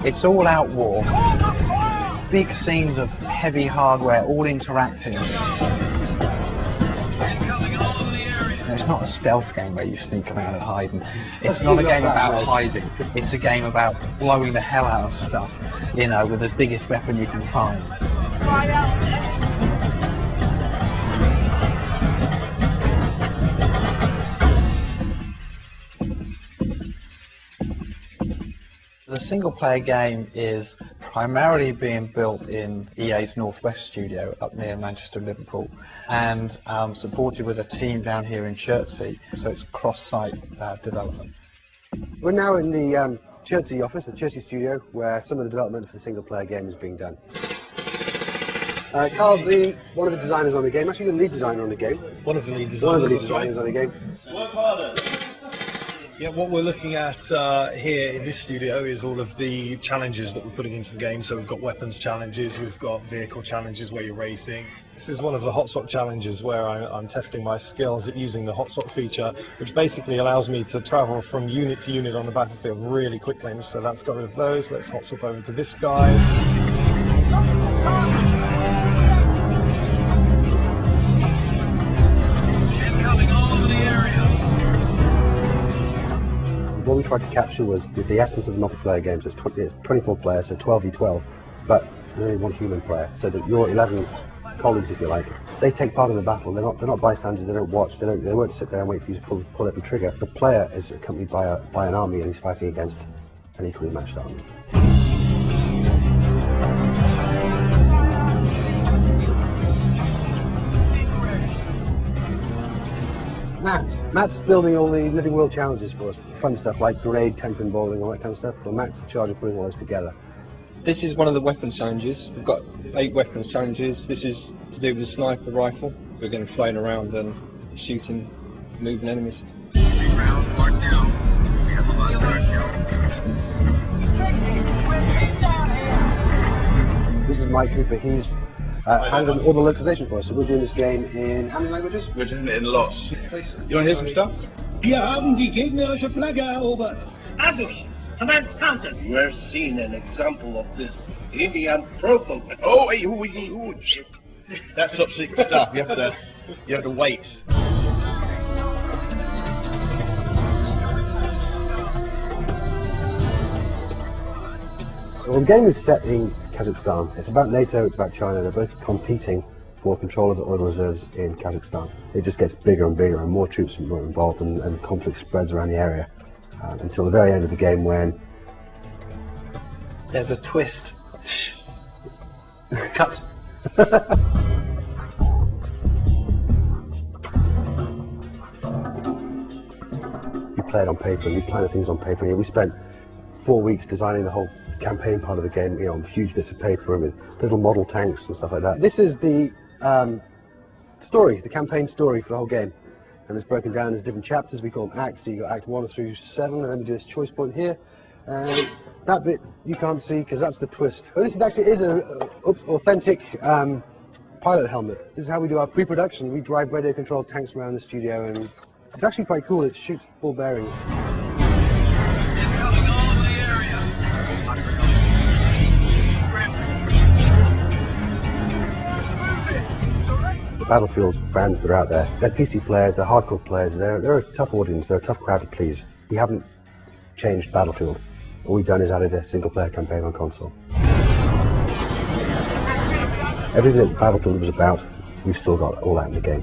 It's all out war. Big scenes of heavy hardware, all interactive. It's not a stealth game where you sneak around and hide. It's not a game about hiding. It's a game about blowing the hell out of stuff, you know, with the biggest weapon you can find. The single-player game is primarily being built in EA's Northwest studio up near Manchester and Liverpool, and supported with a team down here in Chertsey, so it's cross-site development. We're now in the Chertsey office, the Chertsey studio, where some of the development for the single-player game is being done. Carl's one of the designers on the game, actually the lead designer on the game. One of the lead designers, One of the lead designers on the game. Work harder. Yeah, what we're looking at here in this studio is all of the challenges that we're putting into the game. So we've got weapons challenges, we've got vehicle challenges where you're racing. This is one of the hot swap challenges where I'm testing my skills at using the hot swap feature, which basically allows me to travel from unit to unit on the battlefield really quickly. So that's got rid of those. Let's hot swap over to this guy. What we tried to capture was the essence of the multiplayer games. It's 24 players, so 12v12, but there's only one human player, so that your 11 colleagues, if you like, they take part in the battle. They're not bystanders. They don't watch. They won't sit there and wait for you to pull every trigger. The player is accompanied by an army, and he's fighting against an equally matched army. Matt's building all the Living World challenges for us. Fun stuff like grenade, tank and bowling, all that kind of stuff. Well, Matt's in charge of putting all those together. This is one of the weapons challenges. We've got 8 weapons challenges. This is to do with the sniper rifle. We're going to flying around and shooting moving enemies. This is Mike Cooper. He's handling all the localization for us. So we're doing this game in how many languages? We're doing it in lots. You want to hear some stuff? Wir haben die gegnerische Flagge erobert. Ambush! Commence counter! We're seeing an example of this Indian profile. Oh, hey, that's top secret stuff. You have to wait. Well, the game is set in Kazakhstan. It's about NATO, it's about China. They're both competing for control of the oil reserves in Kazakhstan. It just gets bigger and bigger, and more troops are more involved, and the conflict spreads around the area until the very end of the game when there's a twist. Cut. You play it on paper, and you plan the things on paper. We spent 4 weeks designing the whole campaign part of the game, you know, on huge bits of paper and with little model tanks and stuff like that. This is the story, the campaign story for the whole game. And it's broken down into different chapters. We call them acts. So you got Act 1 through 7, and then we do this choice point here. And that bit you can't see because that's the twist. But this is actually an authentic pilot helmet. This is how we do our pre-production. We drive radio-controlled tanks around the studio, and it's actually quite cool. It shoots full bearings. Battlefield fans that are out there, they're PC players, they're hardcore players, they're a tough audience, they're a tough crowd to please. We haven't changed Battlefield. All we've done is added a single player campaign on console. Everything that Battlefield was about, we've still got all that in the game.